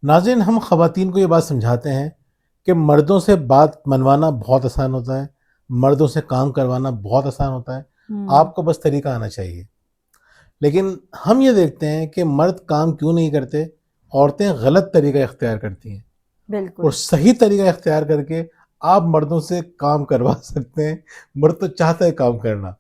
नाज़रीन, हम ख़वातीन को ये बात समझाते हैं कि मर्दों से बात मनवाना बहुत आसान होता है, मर्दों से काम करवाना बहुत आसान होता है, हम्म। आपको बस तरीका आना चाहिए। लेकिन हम ये देखते हैं कि मर्द काम क्यों नहीं करते, औरतें गलत तरीका इख्तियार करती हैं। और बिल्कुल। सही तरीका इख्तियार करके आप मर्दों से काम करवा सकते हैं। मर्द तो चाहता है काम करना,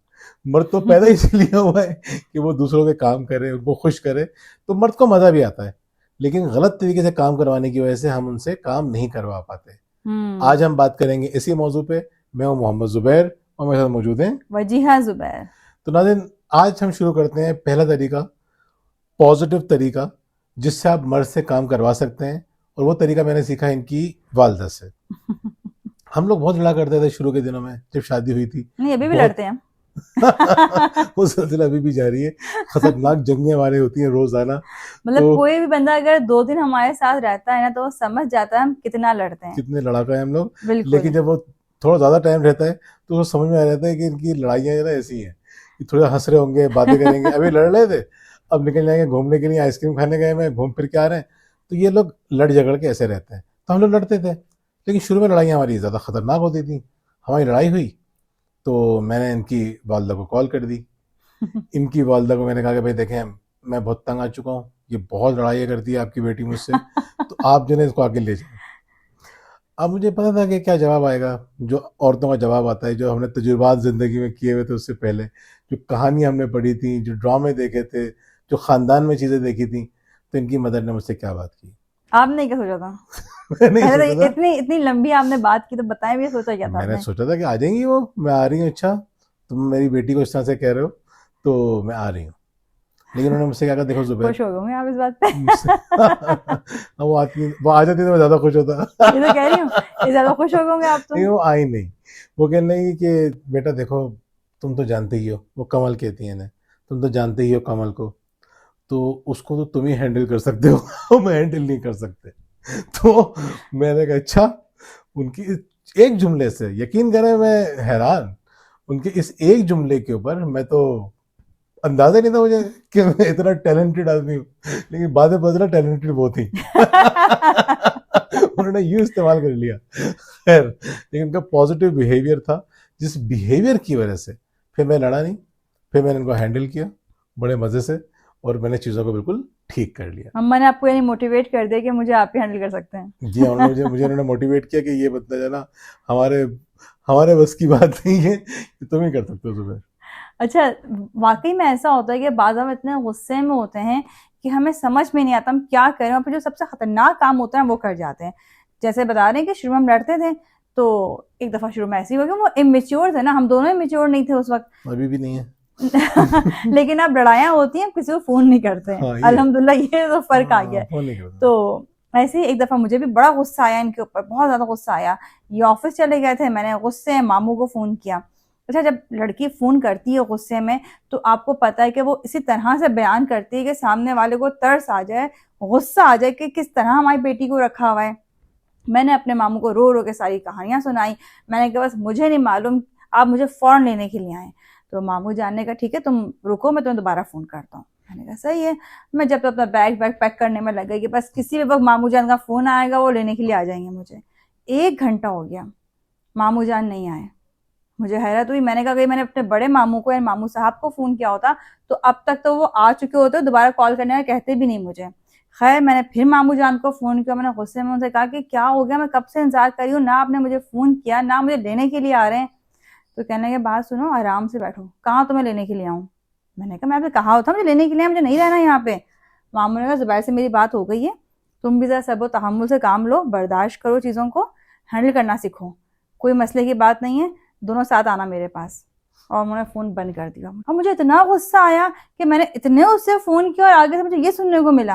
मर्द तो पैदा इसलिए हुआ है कि वो दूसरों के काम करे, उनको खुश करे, तो मर्द को मज़ा भी आता है। लेकिन गलत तरीके से काम करवाने की वजह से हम उनसे काम नहीं करवा पाते। हम्म। आज हम बात करेंगे इसी मौजू पे। मैं हूं मोहम्मद ज़ुबैर और मेरे साथ मौजूद हैं। वजीहा जुबैर। तो नाज़रीन, आज हम शुरू करते हैं पहला तरीका, पॉजिटिव तरीका, जिससे आप मर्द से काम करवा सकते हैं। और वो तरीका मैंने सीखा इनकी वालदा से। हम लोग बहुत लड़ा करते थे शुरू के दिनों में, जब शादी हुई थी। नहीं, अभी भी बहुत लड़ते हैं हम। वो सिलसिला अभी भी जारी है। खतरनाक जंगें हमारी होती हैं रोजाना। मतलब तो कोई भी बंदा अगर 2 दिन हमारे साथ रहता है ना, तो वो समझ जाता है हम कितना लड़ते हैं। कितने लड़ाका है हम लोग। लेकिन बिल्कुल। जब वो थोड़ा ज्यादा टाइम रहता है तो वो समझ में आ जाता है कि इनकी लड़ाइयाँ जो है ना ऐसी हैं कि थोड़ा हंस रहे होंगे, बातें करेंगे, अभी लड़ रहे थे, अब निकल जाएंगे घूमने के लिए, आइसक्रीम खाने गए, मैं घूम फिर के आ रहे हैं। तो ये लोग लड़ झगड़ के ऐसे रहते हैं, तो हम लोग लड़ते थे। लेकिन शुरू में लड़ाइयाँ हमारी ज़्यादा खतरनाक होती थी। हमारी लड़ाई हुई तो मैंने इनकी वालदा को कॉल कर दी। इनकी वालदा को मैंने कहा कि भाई देखें, मैं बहुत तंग आ चुका हूँ, ये बहुत लड़ाइयाँ करती है आपकी बेटी मुझसे, तो आप जो है इसको आके ले जाए। अब मुझे पता था कि क्या जवाब आएगा, जो औरतों का जवाब आता है, जो हमने तजुर्बात ज़िंदगी में किए हुए थे उससे पहले, जो कहानियाँ हमने पढ़ी थी, जो ड्रामे देखे थे, जो ख़ानदान में चीज़ें देखी थी। तो इनकी मदर ने मुझसे क्या बात की। आपने क्या सोचा था? मैंने नहीं पहले सोचा तो था। इतनी इतनी लंबी आपने बात की, तो बताएं भी, सोचा क्या था मैंने आपने? सोचा था कि आ जाएंगी वो, मैं आ रही हूँ, अच्छा तुम मेरी बेटी को इस तरह से कह रहे हो तो मैं आ रही हूँ। लेकिन उन्होंने मुझसे क्या कहा, देखो ज़ुबैर, खुश हो गए होंगे आप इस बात पे। मुझसे वो आती, वो आ जाती तो मैं ज़्यादा खुश होता। ये तो कह रही हूँ, ये ज्यादा खुश हो गए होंगे आप तो। लेकिन वो आई नहीं। वो कहने लगी कि बेटा देखो, तुम तो जानते ही हो, वो कमल कहती है ना, तुम तो जानते ही हो कमल को, तो उसको तो तुम ही हैंडल कर सकते हो, मैं हैंडल नहीं कर सकते। तो मैंने कहा अच्छा। उनकी इस एक जुमले से यकीन करें, मैं हैरान। उनके इस एक जुमले के ऊपर मैं तो, अंदाजा नहीं था मुझे कि मैं इतना टैलेंटेड आदमी हूँ। लेकिन बाद में पता चला टैलेंटेड वो थी। उन्होंने यूं इस्तेमाल कर लिया। खैर, लेकिन उनका पॉजिटिव बिहेवियर था, जिस बिहेवियर की वजह से फिर मैं लड़ा नहीं। फिर मैंने उनको हैंडल किया बड़े मज़े से, और मैंने चीज़ों को बिल्कुल ठीक कर लिया। अम्मा ने आपको यानी मोटिवेट कर दिया कि मुझे आप ही हैंडल कर सकते जी हाँ, उन्होंने मुझे मुझे हैं। उन्होंने मोटिवेट किया कि ये बंदा जो ना, हमारे हमारे बस की बात नहीं है, कि तुम ही कर सकते हो सुबह। अच्छा, वाकई में ऐसा होता है कि बाज़ हम इतने गुस्से में होते हैं कि हमें समझ में नहीं आता हम क्या करें, और फिर जो सबसे खतरनाक काम होता है वो कर जाते हैं। जैसे बता रहे हैं कि शुरू में हम लड़ते थे, तो एक दफ़ा शुरू में ऐसे ही हो गया, वो इमेच्योर थे ना, हम दोनों इमेच्योर नहीं थे उस वक्त। अभी भी नहीं है। लेकिन अब लड़ाइयाँ होती हैं, किसी को फ़ोन नहीं करते हैं, हाँ, ये अल्हम्दुलिल्लाह, ये तो फ़र्क आ गया हाँ, है। फोन नहीं करता। तो ऐसे ही एक दफ़ा मुझे भी बड़ा गुस्सा आया इनके ऊपर, बहुत ज़्यादा गुस्सा आया। ये ऑफिस चले गए थे, मैंने गुस्से में मामू को फ़ोन किया। अच्छा, जब लड़की फ़ोन करती है गुस्से में, तो आपको पता है कि वो इसी तरह से बयान करती है कि सामने वाले को तरस आ जाए, गुस्सा आ जाए कि किस तरह हमारी बेटी को रखा हुआ है। मैंने अपने मामू को रो रो के सारी कहानियां सुनाई। मैंने कहा बस मुझे नहीं मालूम, आप मुझे फ़ौरन लेने के लिए आए। तो मामू जान ने कहा ठीक है, तुम रुको, मैं तुम्हें दोबारा फ़ोन करता हूँ। मैंने कहा सही है। मैं जब तक अपना बैग वैग पैक करने में लग गई कि बस किसी भी वक्त मामू जान का फ़ोन आएगा, वो लेने के लिए आ जाएंगे मुझे। 1 घंटा हो गया, मामू जान नहीं आए। मुझे हैरत हुई, मैंने कहा कहीं मैंने अपने बड़े मामू को या मामू साहब को फ़ोन किया होता तो अब तक तो वो आ चुके होते, दोबारा कॉल करने का कहते भी नहीं मुझे। खैर, मैंने फिर मामू जान को फ़ोन किया। मैंने गुस्से में उनसे कहा कि क्या हो गया, मैं कब से इंतजार कर रही हूँ, ना आपने मुझे फ़ोन किया, ना मुझे लेने के लिए आ रहे हैं। तो कहने के बात सुनो, आराम से बैठो, कहाँ तुम्हें लेने के लिए आऊँ? मैंने कहा मैं आपसे कहा होता मुझे लेने के लिए, मुझे नहीं रहना यहाँ पे। मामू ने कहा जुबैर से मेरी बात हो गई है, तुम भी ज़रा सब्र तहम्मुल से काम लो, बर्दाश्त करो, चीज़ों को हैंडल करना सीखो, कोई मसले की बात नहीं है, दोनों साथ आना मेरे पास। और उन्होंने फ़ोन बंद कर दिया। और मुझे इतना गुस्सा आया कि मैंने इतने उससे फ़ोन किया और आगे से मुझे ये सुनने को मिला।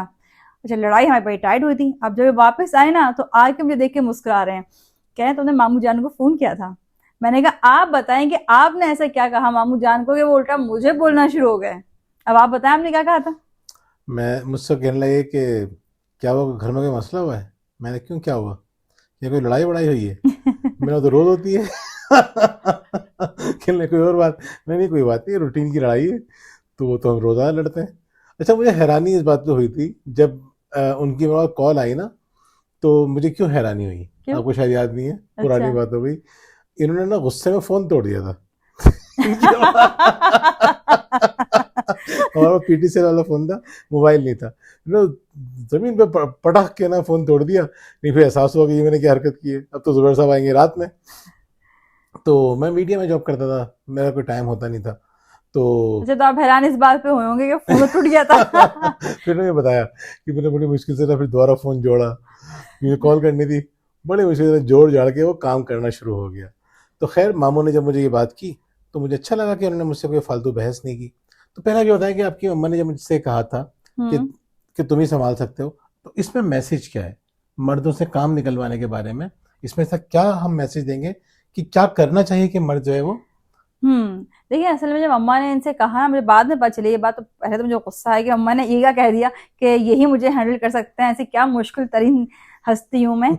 अच्छा, लड़ाई हमारी बड़ी टाइट हुई थी। अब जब ये वापस आए ना, तो आके मुझे देख के मुस्कुरा रहे हैं, कह रहे हैं तुमने मामू जान को फ़ोन किया था? मैंने कहा आप बताएं कि आपने ऐसा क्या कहा मामू जान को कि वो उल्टा मुझे बोलना शुरू हो गए। अब आप बताएं आपने क्या कहा था? मैं मुझसे कहने लगे कि क्या हुआ, घर में कोई मसला हुआ है। मैंने क्यों, क्या हुआ, या कोई लड़ाई वड़ाई हुई है। मेरा तो रोज होती है। कहने कोई और बात। नहीं नहीं, कोई बात नहीं, रूटीन की लड़ाई है, तो वो तो हम रोज़ाना लड़ते हैं। अच्छा, मुझे हैरानी इस बात पे हुई थी, जब उनकी कॉल आई ना, तो मुझे क्यों हैरानी हुई, क्यों? आपको शायद याद नहीं है, पुरानी अच्छा। बात हो गई। इन्होंने ना गुस्से में फोन तोड़ दिया था। हमारा पीटी सेल वाला फोन था, मोबाइल नहीं था। जमीन पे पटक के ना फोन तोड़ दिया। नहीं, फिर एहसास हुआ कि ये मैंने क्या हरकत की है। अब तो जुबैर साहब आएंगे रात में। तो मैं मीडिया में जॉब करता था, मेरा कोई टाइम होता नहीं था। तो अच्छा, तो आप हैरान इस बात पे हुए होंगे कि फोन टूट गया था। फिर मैंने बताया कि मैंने बड़ी मुश्किल से ना फिर दोबारा फोन जोड़ा, मुझे कॉल करनी थी, बड़ी मुश्किल से जोड़ जाड़ के वो काम करना शुरू हो गया। तो खैर मामू ने जब मुझे ये बात की तो मुझे अच्छा लगा कि उन्होंने मुझसे कोई फालतू बहस नहीं की। तो पहला ये होता है कि आपकी अम्मा ने जब मुझसे कहा था कि हम्म। कि तुम ही संभाल सकते हो, तो इसमें मैसेज क्या है मर्दों से काम निकलवाने के बारे में? इसमें से क्या हम मैसेज देंगे कि क्या करना चाहिए कि मर्द जो है वो। देखिए, असल में जब अम्मा ने इनसे कहा ना, मुझे बाद में पता चली ये बात, तो पहले तो मुझे गुस्सा आया कि अम्मा ने ये क्या कह दिया कि यही मुझे हैंडल कर सकते हैं, ऐसी क्या मुश्किल तरीन हस्ती हूँ मैं।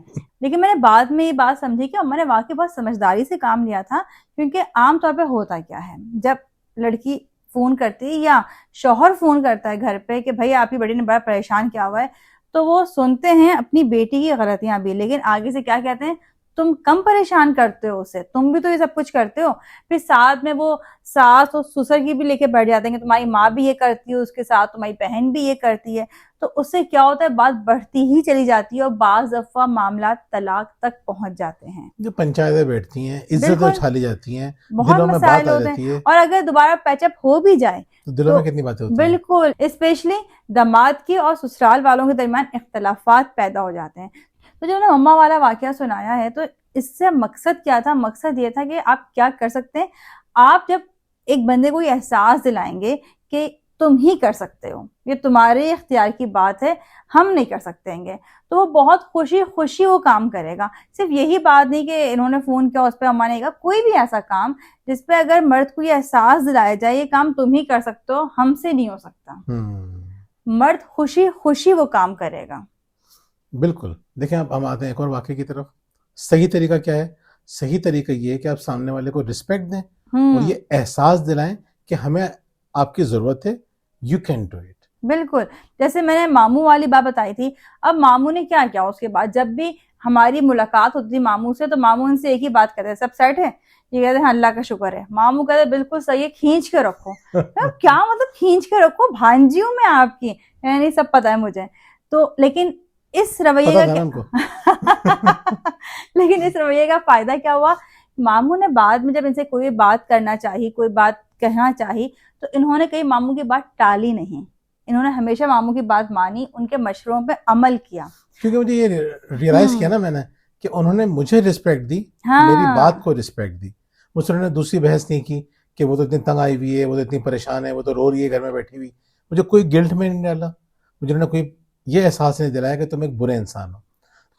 लेकिन मैंने बाद में ये बात समझी कि अम्मा ने वाकई बहुत समझदारी से काम लिया था। क्योंकि आमतौर पे होता क्या है, जब लड़की फोन करती है या शौहर फोन करता है घर पे कि भाई आपकी बेटी ने बड़ा परेशान किया हुआ है, तो वो सुनते हैं अपनी बेटी की गलतियां भी, लेकिन आगे से क्या कहते हैं, तुम कम परेशान करते हो उसे, तुम भी तो ये सब कुछ करते हो। फिर साथ में वो सास और ससुर की भी लेके बैठ जाते हैं कि तुम्हारी माँ भी ये करती है, उसके साथ तुम्हारी बहन भी ये करती है। तो उससे क्या होता है, बात बढ़ती ही चली जाती है और बाज दफा मामला तलाक तक पहुंच जाते हैं। जो पंचायतें बैठती हैं, इज्जतें बिल्कुल, उछाली जाती हैं, बहुत दिलों में बात मसाइल आ होते हैं। जाती है, और अगर दोबारा पैचअप हो भी जाए तो दिलों तो में कितनी बातें होती हैं। बिल्कुल, स्पेशली दामाद के और ससुराल वालों के दरमियान इख्तलाफात पैदा हो जाते हैं। तो जब उन्हें मम्मा वाला वाकया सुनाया है, तो इससे मकसद क्या था, मकसद ये था कि आप क्या कर सकते हैं। आप जब एक बंदे को ये एहसास दिलाएंगे कि तुम ही कर सकते हो, ये तुम्हारे इख्तियार की बात है, हम नहीं कर सकते हैं, तो वो बहुत खुशी खुशी वो काम करेगा। सिर्फ यही बात नहीं कि इन्होंने फोन किया उस पर अम्मा ने कहा, कोई भी ऐसा काम जिसपे अगर मर्द को ये एहसास दिलाया जाए ये काम तुम ही कर सकते हो, हमसे नहीं हो सकता, मर्द खुशी खुशी वो काम करेगा। बिल्कुल। देखिए, अब हम आते हैं एक और वाक्य की तरफ। सही तरीका क्या है? सही तरीका ये है कि आप सामने वाले को रिस्पेक्ट दें और हम्म। ये एहसास दिलाएं कि हमें आपकी जरूरत है, यू कैन डू इट। बिल्कुल, जैसे मैंने मामू वाली बात बताई थी। अब मामू ने क्या किया, उसके बाद जब भी हमारी मुलाकात होती थी मामू से, तो मामू उनसे एक ही बात कहते हैं, सब सेट है? ये कहते हैं अल्लाह का शुक्र है। मामू कहते हैं बिल्कुल सही है, खींच के रखो। क्या मतलब खींच के रखो, भांजी हूं मैं आपकी, नहीं सब पता है मुझे। तो लेकिन इस रवैये पता का था ना क्या उनको। लेकिन इस रवैये का फायदा क्या हुआ, मामू ने बाद में जब इनसे कोई बात करना चाहिए, कोई बात कहना चाहिए, तो इन्होंने कहीं मामू की बात टाली नहीं, इन्होंने हमेशा मामू की बात मानी, उनके मशवरों पे अमल किया। क्योंकि मुझे ये रियलाइज किया ना मैंने कि उन्होंने मुझे रिस्पेक्ट दी, मेरी बात को रिस्पेक्ट दी। मुझसे उन्होंने दूसरी बहस नहीं की कि वो तो इतनी तंग आई हुई है, वो तो इतनी परेशान है, वो तो रो रही है घर में बैठी हुई। मुझे कोई गिल्ट में नहीं डाला, मुझे उन्होंने कोई ये एहसास नहीं दिलाया कि तुम एक बुरे इंसान हो।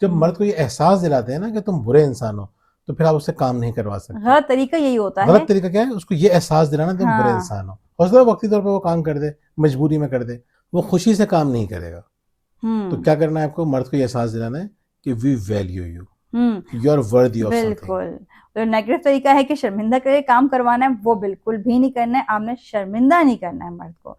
जब मर्द को ये एहसास दिलाते हैं ना कि तुम बुरे इंसान हो, तो फिर आप उससे काम नहीं करवा सकते। गलत तरीका यही होता है। गलत तरीका क्या है? उसको ये एहसास दिलाना तुम बुरे इंसान हो। हो सकता है वक्ती तौर पर वो काम कर दे, मजबूरी में कर दे, वो खुशी से काम नहीं करेगा। तो क्या करना है आपको? मर्द को ये एहसास दिलाना है कि we value you, you are worthy of something. बिल्कुल। तो नेगेटिव तरीका है कि शर्मिंदा करके काम करवाना है, वो बिल्कुल भी नहीं करना है, आपने शर्मिंदा नहीं करना है मर्द को।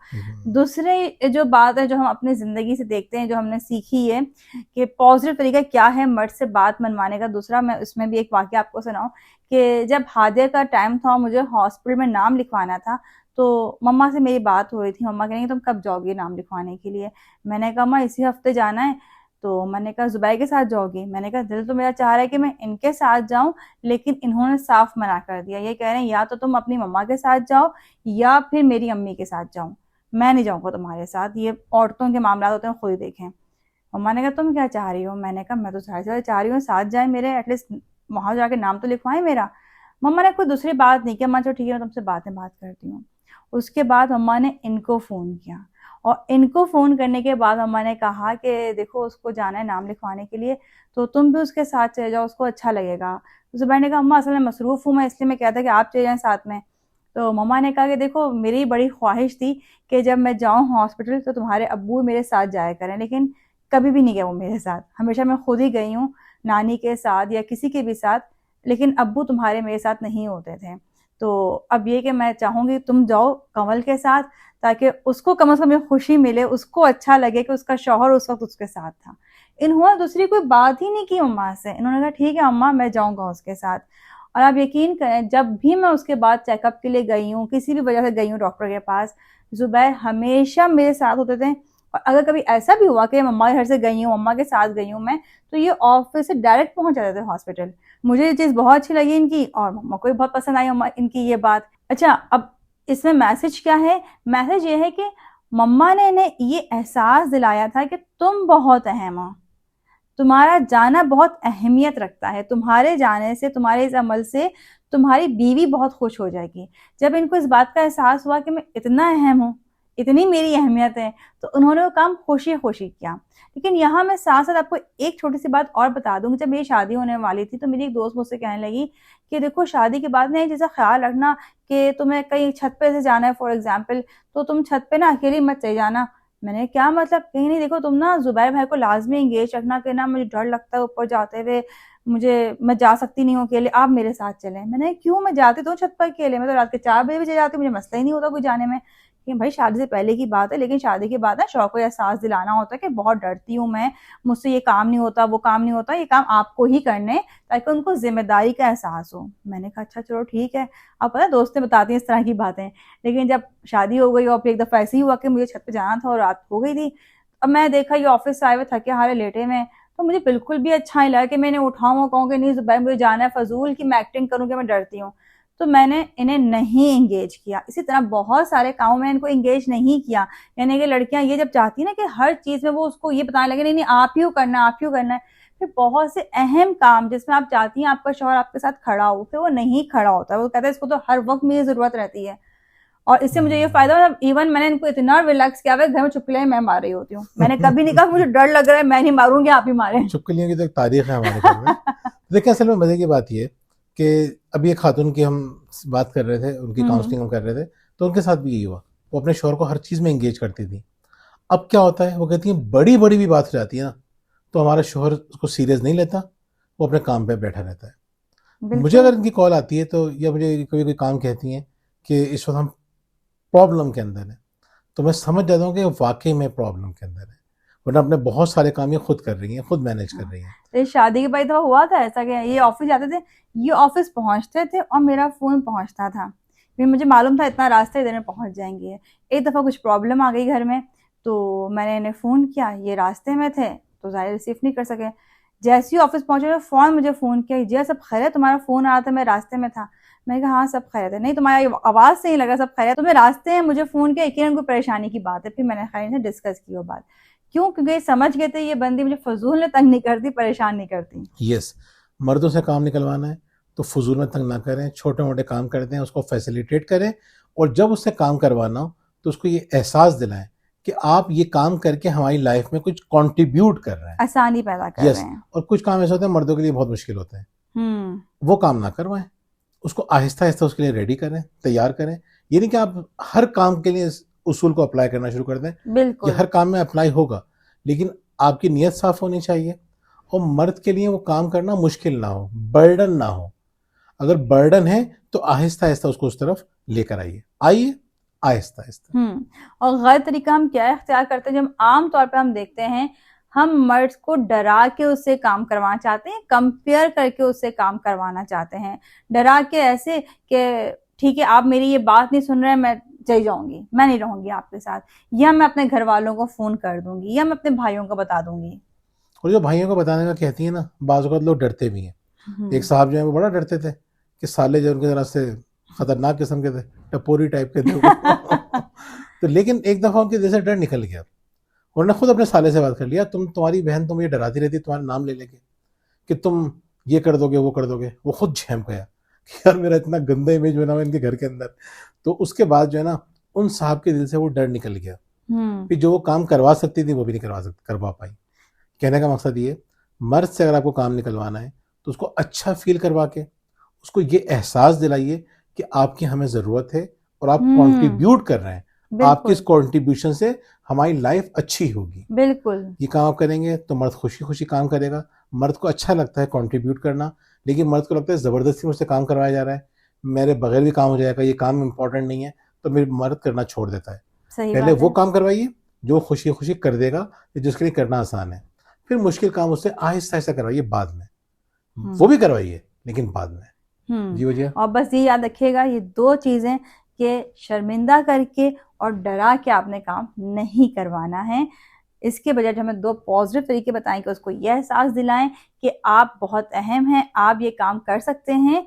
दूसरे जो बात है जो हम अपनी जिंदगी से देखते हैं, जो हमने सीखी है कि पॉजिटिव तरीका क्या है मर्द से बात मनवाने का। दूसरा, मैं उसमें भी एक वाकया आपको सुनाऊं कि जब हादिया का टाइम था, मुझे हॉस्पिटल में नाम लिखवाना था, तो मम्मा से मेरी बात हो रही थी। मम्मा कहेंगे तुम कब जाओगी नाम लिखवाने के लिए? मैंने कहा अम्मा इसी हफ्ते जाना है। तो मैंने कहा जुबैर के साथ जाओगी? मैंने कहा दिल तो मेरा चाह रहा है कि मैं इनके साथ जाऊं, लेकिन इन्होंने साफ मना कर दिया, ये कह रहे हैं या तो तुम अपनी मम्मा के साथ जाओ या फिर मेरी अम्मी के साथ जाओ, मैं नहीं जाऊंगा तुम्हारे साथ, ये औरतों के मामला होते हैं, खुद ही देखें। मम्मा ने कहा तुम क्या चाह रही हो? मैंने कहा मैं तो सारे चाह रही हूँ साथ जाए मेरे, एटलीस्ट वहां जाके नाम तो लिखवाएं मेरा। मम्मा ने कोई दूसरी बात नहीं किया। मैं चलो ठीक है, मैं तुमसे बाद में बात करती हूँ। उसके बाद मम्मा ने इनको फोन किया, और इनको फोन करने के बाद अम्मा ने कहा कि देखो उसको जाना है नाम लिखवाने के लिए, तो तुम भी उसके साथ चले जाओ, उसको अच्छा लगेगा। तो जुबैर ने कहा अम्मा असल में मसरूफ हूँ मैं, इसलिए मैं कहता कि आप चले जाएं साथ में। तो मम्मा ने कहा कि देखो मेरी बड़ी ख्वाहिश थी कि जब मैं जाऊँ हॉस्पिटल तो तुम्हारे अब्बू मेरे साथ जाया करें, लेकिन कभी भी नहीं गए वो मेरे साथ, हमेशा मैं खुद ही गई हूँ नानी के साथ या किसी के भी साथ, लेकिन अब्बू तुम्हारे मेरे साथ नहीं होते थे। तो अब ये कि मैं चाहूंगी तुम जाओ कमल के साथ, ताकि उसको कम से कम ये खुशी मिले, उसको अच्छा लगे कि उसका शौहर उस वक्त उसके साथ था। इन्होंने दूसरी कोई बात ही नहीं की अम्मा से, इन्होंने कहा ठीक है अम्मा मैं जाऊंगा उसके साथ। और आप यकीन करें, जब भी मैं उसके बाद चेकअप के लिए गई हूँ, किसी भी वजह से गई हूँ डॉक्टर के पास, जुबैर हमेशा मेरे साथ होते थे। और अगर कभी ऐसा भी हुआ कि मम्मा के घर से गई हूँ, मम्मा के साथ गई हूँ मैं, तो ये ऑफिस से डायरेक्ट पहुंच जाते थे हॉस्पिटल। मुझे ये चीज़ बहुत अच्छी लगी इनकी, और मम्मा को भी बहुत पसंद आई इनकी ये बात। अच्छा, अब इसमें मैसेज क्या है? मैसेज ये है कि मम्मा ने इन्हें ये एहसास दिलाया था कि तुम बहुत अहम हो, तुम्हारा जाना बहुत अहमियत रखता है, तुम्हारे जाने से, तुम्हारे इस अमल से तुम्हारी बीवी बहुत खुश हो जाएगी। जब इनको इस बात का एहसास हुआ कि मैं इतना अहम हूँ, इतनी मेरी अहमियत है, तो उन्होंने वो काम खुशी खुशी किया। लेकिन यहाँ मैं साथ साथ आपको एक छोटी सी बात और बता दूंगी। जब मेरी शादी होने वाली थी तो मेरी एक दोस्त मुझसे कहने लगी कि देखो शादी के बाद ना ये जैसा ख्याल रखना कि तुम्हें कहीं छत पे से जाना है फॉर एग्जाम्पल, तो तुम छत पे ना अकेली मत चले जाना। मैंने क्या मतलब? कहीं नहीं, देखो तुम ना जुबैर भाई को लाजमी एंगेज रखना कि ना मुझे डर लगता है ऊपर जाते हुए, मैं जा सकती नहीं हूँ अकेले, आप मेरे साथ चलें। मैंने क्यों, मैं जाती तो छत पर अकेले, मैं तो रात के 4 बजे भी जाती, मुझे मसला ही नहीं होता कोई जाने में। कि भाई शादी से पहले की बात है, लेकिन शादी के बाद ना शौक को एहसास दिलाना होता है कि बहुत डरती हूँ मैं, मुझसे ये काम नहीं होता, वो काम नहीं होता, ये काम आपको ही करने, ताकि उनको जिम्मेदारी का एहसास हो। मैंने कहा अच्छा चलो ठीक है। अब पता है दोस्तें बताती हैं इस तरह की बातें, लेकिन जब शादी हो गई और फिर एक दफा ऐसे ही हुआ कि मुझे छत पे जाना था और रात हो गई थी। अब मैं देखा ये ऑफिस से आए हुए थके हारे लेटे में, तो मुझे बिल्कुल भी अच्छा नहीं लगा कि मैं इन्हें उठाऊं और कहूँ कि नहीं जुबैर मुझे जाना है, फजूल की मैं एक्टिंग करूँ कि मैं डरती हूँ। तो मैंने इन्हें नहीं एंगेज किया। इसी तरह बहुत सारे कामों में इनको एंगेज नहीं किया। यानी कि लड़कियां ये जब चाहती है ना कि हर चीज में वो उसको ये बताने लगे नहीं नहीं आप ही करना, आप ही करना है, फिर बहुत से अहम काम जिसमें आप चाहती हैं आपका शौहर आपके साथ खड़ा हो, फिर वो नहीं खड़ा होता, वो कहता है इसको तो हर वक्त मेरी जरूरत रहती है। और इससे मुझे ये फायदा मतलब इवन मैंने इनको इतना रिलैक्स किया हुआ, घर में चुपके मैं मार रही होती हूँ। मैंने कभी नहीं कहा मुझे डर लग रहा है, मैं नहीं मारूंगी, आप ही मारे। चुपकलियों की तो एक तारीख है हमारे घर में। देखिए असल में मजे की बात ये कि अभी एक खातून की हम बात कर रहे थे, उनकी काउंसलिंग हम कर रहे थे, तो उनके साथ भी यही हुआ। वो अपने शौहर को हर चीज़ में एंगेज करती थी। अब क्या होता है, वो कहती है बड़ी बड़ी भी बात हो जाती है ना, तो हमारा शौहर उसको सीरियस नहीं लेता, वो अपने काम पे बैठा रहता है। मुझे बिल्कुल अगर इनकी कॉल आती है तो, या मुझे कभी कोई काम कहती हैं कि इस वक्त हम प्रॉब्लम के अंदर है, तो मैं समझ जाता हूँ कि वाकई में प्रॉब्लम के अंदर है, वरना अपने बहुत सारे काम ये खुद कर रही हैं, खुद मैनेज कर रही हैं। तो शादी के बाद तो हुआ था ऐसा कि ये ऑफिस जाते थे, ये ऑफिस पहुंचते थे और मेरा फोन पहुंचता था, फिर मुझे मालूम था इतना रास्ते इधर में पहुंच जाएंगे। एक दफा कुछ प्रॉब्लम आ गई घर में, तो मैंने इन्हें फोन किया, ये रास्ते में थे तो जाहिर रिसीव नहीं कर सके। जैसे ही ऑफिस पहुंचे तो फौरन मुझे फोन किया, जी सब खैर है, तुम्हारा फोन आया था, मैं रास्ते में था। मैंने कहा हाँ सब खैर है। नहीं तुम्हारी आवाज से ही लगा सब खैर है, तुम्हें रास्ते हैं, मुझे फोन किया, यकीनन कोई परेशानी की बात है। फिर मैंने खैर इनसे डिस्कस की वो बात। क्यों? क्योंकि ये समझ गए थे ये बंदी मुझे फजूल में तंग नहीं करती, परेशान नहीं करती। यस, मर्दों से काम निकलवाना है तो फजूल में तंग ना करें, छोटे मोटे काम करते हैं उसको फैसिलिटेट करें, और जब उससे काम करवाना हो तो उसको ये एहसास दिलाएं कि आप ये काम करके हमारी लाइफ में कुछ कंट्रीब्यूट कर रहे हैं। आसानी पैदा कर यस, रहे हैं। और कुछ काम ऐसे होते हैं मर्दों के लिए बहुत मुश्किल होते हैं, वो काम ना करवाएं, उसको आहिस्ता आहिस्ता उसके लिए रेडी करें, तैयार करें। ये नहीं कि आप हर काम के लिए इस उसूल को अप्लाई करना शुरू कर दें। ये बिल्कुल हर काम में अप्लाई होगा, लेकिन आपकी नीयत साफ होनी चाहिए, और मर्द के लिए वो काम करना मुश्किल ना हो, बर्डन ना हो। अगर बर्डन है तो आहिस्ता आहिस्ता उसको उस तरफ लेकर आइए आहिस्ता आहिस्ता। और गलत तरीका हम क्या इख्तियार करते हैं? जब आम तौर पे हम देखते हैं, हम मर्द को डरा के उससे काम करवाना चाहते हैं, कंपेयर करके उससे काम करवाना चाहते हैं, डरा के ऐसे कि ठीक है आप मेरी ये बात नहीं सुन रहे, मैं चली जाऊंगी, मैं नहीं रहूंगी आपके साथ, या मैं अपने घर वालों को फोन कर दूंगी, या मैं अपने भाइयों को बता दूंगी। और जो भाइयों को बताने का कहती है ना, बाज़ औक़ात लोग डरते भी हैं। एक साहब जो है वो बड़ा डरते थे कि साले जो उनके तरह से खतरनाक किस्म के थे, टपोरी टाइप के थे वो। तो लेकिन एक दफ़ा उनके जैसे डर निकल गया, उन्होंने खुद अपने साले से बात कर लिया, तुम्हारी बहन तुम ये डराती रहती तुम्हारा नाम ले लेके कि तुम ये कर दोगे वो कर दोगे। वो खुद झेम गया कि यार मेरा इतना गंदा इमेज बना हुआ इनके घर के अंदर। तो उसके बाद जो है ना, उन साहब के दिल से वो डर निकल गया, फिर जो वो काम करवा सकती थी वो भी नहीं करवा पाई। कहने का मकसद ये, मर्द से अगर आपको काम निकलवाना है तो उसको अच्छा फील करवा के उसको ये एहसास दिलाइए कि आपकी हमें ज़रूरत है और आप कंट्रीब्यूट कर रहे हैं, आपकी इस कंट्रीब्यूशन से हमारी लाइफ अच्छी होगी। बिल्कुल ये काम आप करेंगे तो मर्द खुशी खुशी काम करेगा। मर्द को अच्छा लगता है कंट्रीब्यूट करना, लेकिन मर्द को लगता है ज़बरदस्ती मुझसे काम करवाया जा रहा है, मेरे बगैर भी काम हो जाएगा, ये काम इम्पोर्टेंट नहीं है, तो मेरी मदद करना छोड़ देता है। सही पहले बात वो है। काम करवाइए जो खुशी खुशी कर देगा, जिसके लिए करना आसान है। फिर मुश्किल काम उससे आहिस्ता आहिस्ता करवाइए बाद में, वो भी करवाइए लेकिन बाद में। जी वजह। और बस ये याद रखिएगा, ये 2 चीजें कि शर्मिंदा करके और डरा के आपने काम नहीं करवाना है। इसके बजाय जो हमें 2 पॉजिटिव तरीके बताएं कि उसको यह एहसास दिलाएं कि आप बहुत अहम हैं, आप ये काम कर सकते हैं,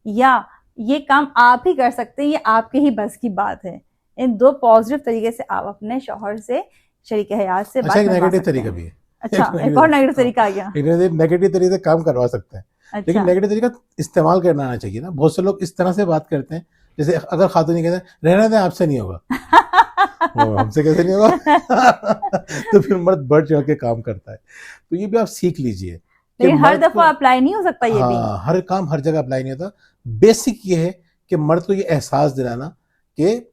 या ये काम आप ही कर सकते हैं, ये आपके ही बस की बात है। इन 2 पॉजिटिव तरीके से आप अपने शौहर से, शरीक हयात से अच्छा, बात एक मनवा नेगेटिव सकते तरीका हैं। भी है। अच्छा, एक और नेगेटिव तरीका आ गया। नेगेटिव तरीके से काम करवा सकते हैं, लेकिन अच्छा। नेगेटिव तरीका इस्तेमाल करना आना चाहिए ना। बहुत से लोग इस तरह से बात करते हैं, जैसे अगर खातून कहते हैं रहने दें आपसे नहीं होगा, हमसे कैसे नहीं होगा। तो फिर मर्द बढ़ चढ़ के काम करता है। तो ये भी आप सीख लीजिए कि लेकिन हर मर्द को, दफा अप्लाई नहीं हो सकता ये भी। हाँ, हर काम हर जगह अप्लाई नहीं होता। बेसिक ये है कि मर्द को ये एहसास दिलाना कि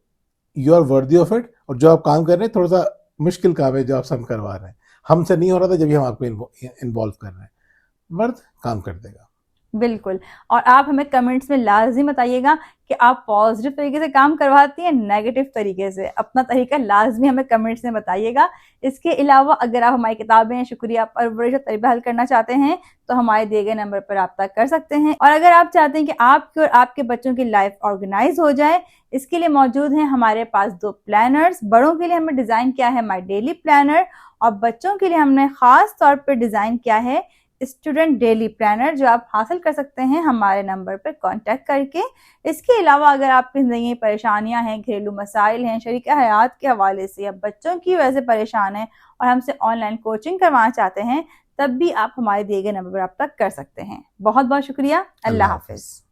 you are worthy of it, और जो आप काम कर रहे हैं थोड़ा सा मुश्किल काम है जो आप सब करवा रहे हैं, हमसे नहीं हो रहा था जब हम आपको इन्वॉल्व कर रहे हैं, मर्द काम कर देगा। बिल्कुल। और आप हमें कमेंट्स में लाजमी बताइएगा कि आप पॉजिटिव तरीके से काम करवाती हैं, नेगेटिव तरीके से। अपना तरीका लाजमी हमें कमेंट्स में बताइएगा। इसके अलावा अगर आप हमारी किताबें शुक्रिया, परवरिश और तरीबा हल करना चाहते हैं तो हमारे दिए गए नंबर पर रब्ता कर सकते हैं। और अगर आप चाहते हैं कि आपकी और आपके बच्चों की लाइफ ऑर्गेनाइज हो जाए, इसके लिए मौजूद हैं हमारे पास 2 प्लानर्स। बड़ों के लिए हमने डिजाइन किया है माई डेली प्लानर, और बच्चों के लिए हमने खास तौर पर डिजाइन किया है स्टूडेंट डेली प्लानर, जो आप हासिल कर सकते हैं हमारे नंबर पर कांटेक्ट करके। इसके अलावा अगर आपकी जिंदगी में परेशानियां हैं, घरेलू मसाइल हैं, शरीक हयात के हवाले से या बच्चों की वजह से परेशान हैं और हमसे ऑनलाइन कोचिंग करवाना चाहते हैं, तब भी आप हमारे दिए गए नंबर पर रब्ता कर सकते हैं। बहुत बहुत शुक्रिया। अल्लाह हाफिज।